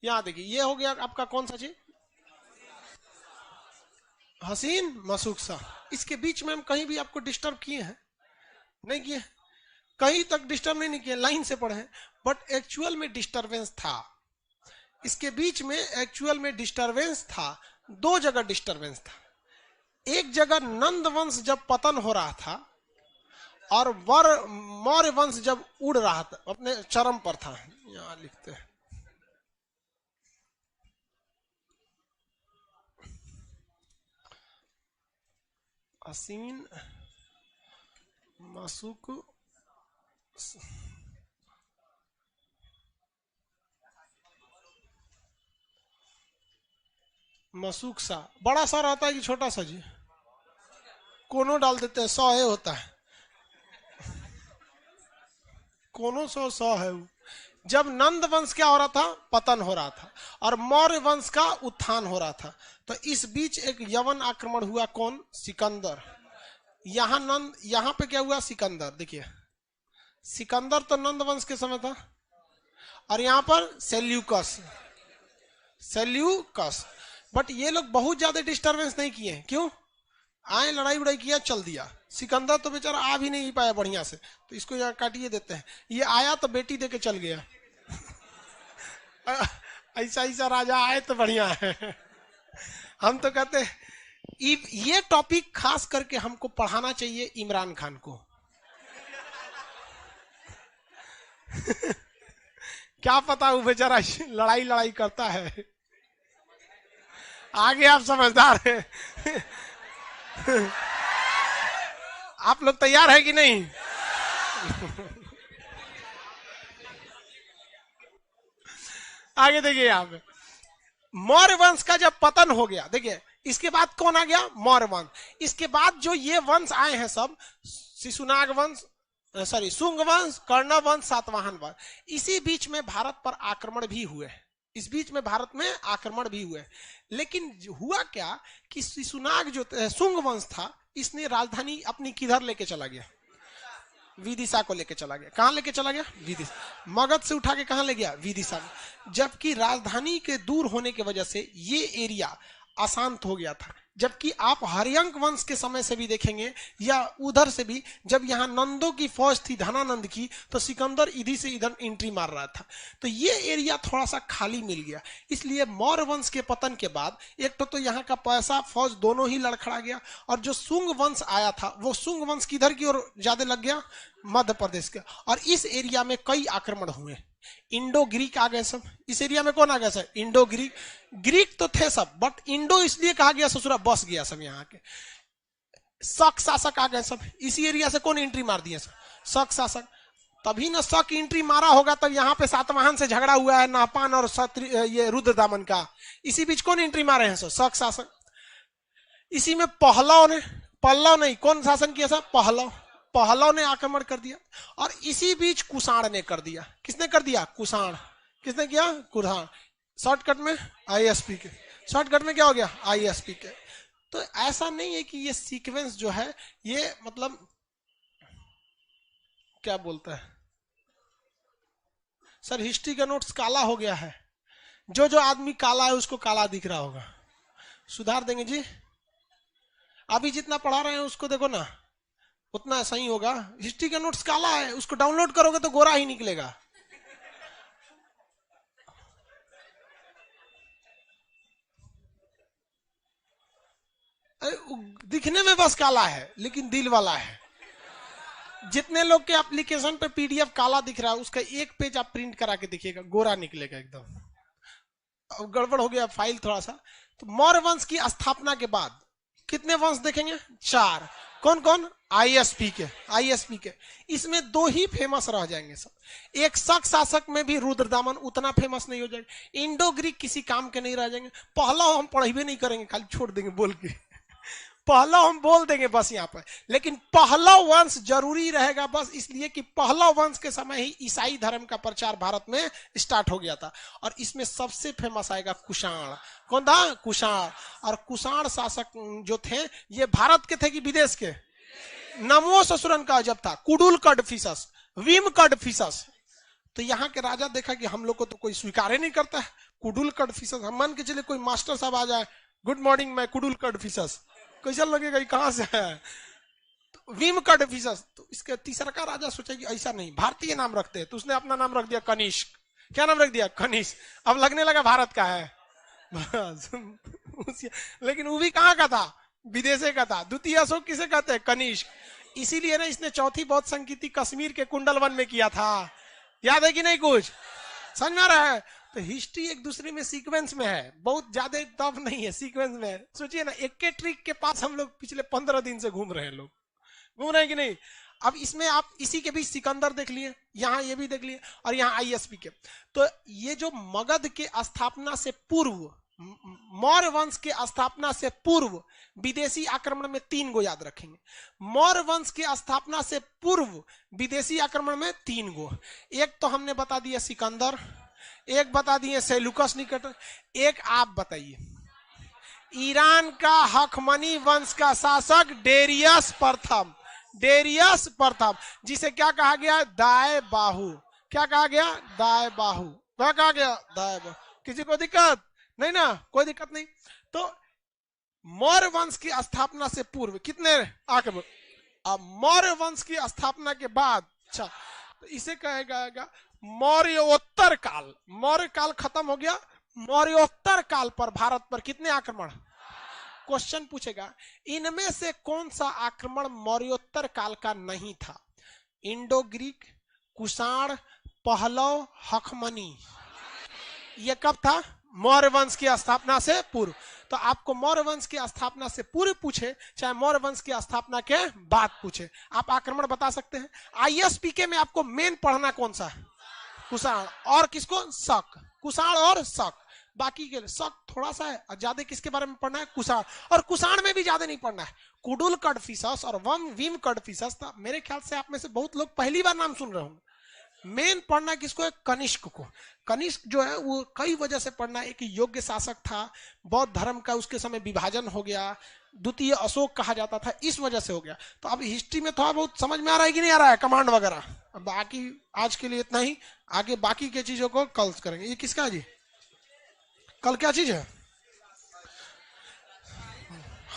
यहां देखिए, ये हो गया आपका कौन सा चीज? हसीन मसूकसा। इसके बीच में हम कहीं भी आपको डिस्टर्ब किए हैं? नहीं किए, कहीं तक डिस्टर्ब नहीं किए, लाइन से पढ़े। बट एक्चुअल में डिस्टरबेंस था, इसके बीच में एक्चुअल में डिस्टरबेंस था। दो जगह डिस्टरबेंस था। एक जगह नंद वंश जब पतन हो रहा था और मौर्य वंश जब उड़ रहा था, अपने चरम पर था। यहां लिखते हैं हसीन मसूक मसूक सा। बड़ा सा रहता है कि छोटा सा जी? कोनो डाल देते हैं, 100 होता है। कोनो 100 है वो। जब नंद वंश क्या हो रहा था? पतन हो रहा था, और मौर्य वंश का उत्थान हो रहा था। तो इस बीच एक यवन आक्रमण हुआ। कौन? सिकंदर। यहाँ पे क्या हुआ? सिकंदर। देखिए, सिकंदर तो नंद वंश के समय था, और यहाँ पर सेल्यूकस। बट ये लोग बहुत ज्यादा डिस्टरबेंस नहीं किए। क्यों? आए, लड़ाई उड़ाई किया, चल दिया। सिकंदर तो बेचारा आ भी नहीं पाया बढ़िया से, तो इसको यहाँ काटिए देते हैं। ये आया तो बेटी दे के चल गया। ऐसा राजा आए तो बढ़िया है। हम तो कहते हैं ये टॉपिक खास करके हमको पढ़ाना चाहिए इमरान खान को। क्या पता वो बेचारा लड़ाई करता है। आगे आप समझदार हैं। आप लोग तैयार है कि नहीं? आगे देखिए, यहाँ पे मौर्य वंश का जब पतन हो गया, देखिए इसके बाद कौन आ गया? मौर्य वंश। इसके बाद जो ये वंश आए हैं सब, शिशुनाग वंश, शुंग वंश, कर्ण वंश, सातवाहन वंश। इसी बीच में भारत पर आक्रमण भी हुए। इस बीच में भारत में आक्रमण भी हुए। लेकिन हुआ क्या कि शिशुनाग जो शुंग वंश था, इसने राजधानी अपनी किधर लेके चला गया? विदिशा को लेके चला गया। कहां लेके चला गया? विदिशा। मगध से उठा के कहां ले गया? विदिशा में। जबकि राजधानी के दूर होने की वजह से ये एरिया अशांत हो गया था। जबकि आप हरियंक वंश के समय से भी देखेंगे, या उधर से भी, जब यहाँ नंदों की फौज थी, धनानंद की, तो सिकंदर इधर से इधर एंट्री मार रहा था। तो ये एरिया थोड़ा सा खाली मिल गया। इसलिए मौर्य वंश के पतन के बाद एक तो यहाँ का पैसा, फौज दोनों ही लड़खड़ा गया। और जो शुंग वंश आया था, वो शुंग वंश किधर की ओर ज्यादा लग गया? मध्य प्रदेश के। और इस एरिया में कई आक्रमण हुए। इंडो ग्रीक आ गए सब। इस एरिया में कौन आ गया सर? Indo Greek. ग्रीक तो थे सब, बट इंडो इसलिए कहा गया, ससुरा बस गया सब यहाँ के। शक शासक आ गए सब। इसी एरिया से कौन एंट्री मार दिया सर? शक शासक। तभी ना शक एंट्री मारा होगा, तब यहाँ पे सातवाहन से झगड़ा हुआ है, नाहपान और ये रुद्रदामन का। इसी बीच कौन एंट्री मारे हैं सर? शक शासक। इसी में पल्लव नहीं, कौन शासन किया सर? पहलव ने आक्रमण कर दिया। और इसी बीच कुषाण ने कर दिया। किसने कर दिया? कुषाण। किसने किया? कुषाण। शॉर्टकट में आईएसपी के। शॉर्टकट में क्या हो गया? आईएसपी के। तो ऐसा नहीं है कि ये सीक्वेंस जो है, ये मतलब क्या बोलता है सर, हिस्ट्री का नोट्स काला हो गया है। जो आदमी काला है उसको काला दिख रहा होगा। सुधार देंगे जी। अभी जितना पढ़ा रहे हैं उसको देखो ना, उतना ऐसा ही होगा। हिस्ट्री का नोट्स काला है, उसको डाउनलोड करोगे तो गोरा ही निकलेगा। दिखने में बस काला है, लेकिन दिल वाला है। जितने लोग के एप्लीकेशन पे पीडीएफ काला दिख रहा है, उसका एक पेज आप प्रिंट करा के देखिएगा, गोरा निकलेगा एकदम। अब गड़बड़ हो गया फाइल थोड़ा सा। तो मौर्य वंश की स्थापना के बाद कितने वंश देखेंगे? 4। कौन कौन? आईएसपी के, आईएसपी के। इसमें दो ही फेमस रह जाएंगे सब। एक शक शासक में भी रुद्रदामन उतना फेमस नहीं हो जाएगा। इंडो ग्रीक किसी काम के नहीं रह जाएंगे। पहला हम पढ़ाई नहीं करेंगे, खाली छोड़ देंगे बोल के। पहला हम बोल देंगे बस यहाँ पर, लेकिन पहला वंश जरूरी रहेगा बस इसलिए कि पहला वंश के समय ही ईसाई धर्म का प्रचार भारत में स्टार्ट हो गया था। और इसमें सबसे फेमस आएगा कुषाण। कौन था? कुषाण। और कुषाण शासक जो थे ये भारत के थे कि विदेश के? नमो ससुरन का जब था। कुडुल कडफिसस, विम कडफिसस। तो यहाँ के राजा देखा कि हम लोग को तो कोई स्वीकार ही नहीं करता है। कुडुल कडफिसस, हम मान के चले कोई मास्टर साहब आ जाए, गुड मॉर्निंग मैं कुडुल कडफिसस, कैसा लगेगा? कहां से है? तो विम कडफिसस। तो इसके तीसरा का राजा सोचा कि ऐसा नहीं, भारतीय नाम रखते हैं। तो उसने अपना नाम रख दिया कनिष्क। क्या नाम रख दिया? कनिष्क। अब लगने लगा भारत का है। लेकिन वो भी कहां का था? विदेशे का था। द्वितीय अशोक किसे कहते हैं? कनिष्क। इसीलिए ना इसने चौथी बौद्ध संगीति कश्मीर के कुंडलवन में किया था। याद है कि नहीं? कुछ समझ में आ रहा है? तो हिस्ट्री एक दूसरे में सीक्वेंस में है, बहुत ज्यादा तब नहीं है, सीक्वेंस में है। सोचिए ना, एक के ट्रिक के पास हम लोग पिछले 15 दिन से घूम रहे हैं। लोग घूम रहे हैं कि नहीं? अब इसमें आप इसी के बीच सिकंदर देख लिए, यहाँ ये भी देख लिए, और यहाँ आईएसपी के। तो ये जो मगध के स्थापना से पूर्व, मौर्य वंश के स्थापना से पूर्व विदेशी आक्रमण में 3 गो याद रखेंगे। मौर्य वंश की स्थापना से पूर्व विदेशी आक्रमण में 3 गो। एक तो हमने बता दिया सिकंदर, एक बता दिए सेल्यूकस निकेटर, एक आप बताइए। ईरान का हखमनी वंश का शासक डेरियस प्रथम। डेरियस प्रथम, जिसे क्या कहा गया? दाएं बाहु। क्या कहा गया? दाएं बाहु। क्या कहा गया? दाएं बाहु। किसी को दिक्कत नहीं ना? कोई दिक्कत नहीं। तो मौर्य वंश की स्थापना से पूर्व कितने आक्रमण? अब मौर्य वंश की स्थापना के बाद, अच्छा, तो इसे कहेगा मौर्योत्तर काल। मौर्य काल खत्म हो गया, मौर्योत्तर काल पर भारत पर कितने आक्रमण? क्वेश्चन पूछेगा, इनमें से कौन सा आक्रमण मौर्योत्तर काल का नहीं था? Indo Greek, Kushan, Pahlava, Hakhamani. ये कब था? मौर्य वंश की स्थापना से पूर्व। तो आपको मौर्य वंश की स्थापना से पूर्व पूछे, चाहे मौर्य वंश की स्थापना के बाद पूछे, आप आक्रमण बता सकते हैं। आईएसपीके में आपको मेन पढ़ना कौन सा है? कुषाण। और किसको? शक। कुषाण और शक। बाकी के शक थोड़ा सा है, और ज्यादा किसके बारे में पढ़ना है? कुषाण। और कुषाण में भी ज्यादा नहीं पढ़ना है। कुडुल कडफिसस और विम कडफिसस, मेरे ख्याल से आप में से बहुत लोग पहली बार नाम सुन रहे होंगे। मेन पढ़ना किसको है? कनिष्क को। कनिष्क जो है वो कई वजह से पढ़ना है। एक योग्य शासक था, बौद्ध धर्म का उसके समय विभाजन हो गया, द्वितीय अशोक कहा जाता था, इस वजह से हो गया। तो अब हिस्ट्री में थोड़ा बहुत समझ में आ रहा है कि नहीं आ रहा है? कमांड वगैरह। बाकी आज के लिए इतना ही, आगे बाकी के चीजों को कल करेंगे। ये किसका है जी? कल क्या चीज है?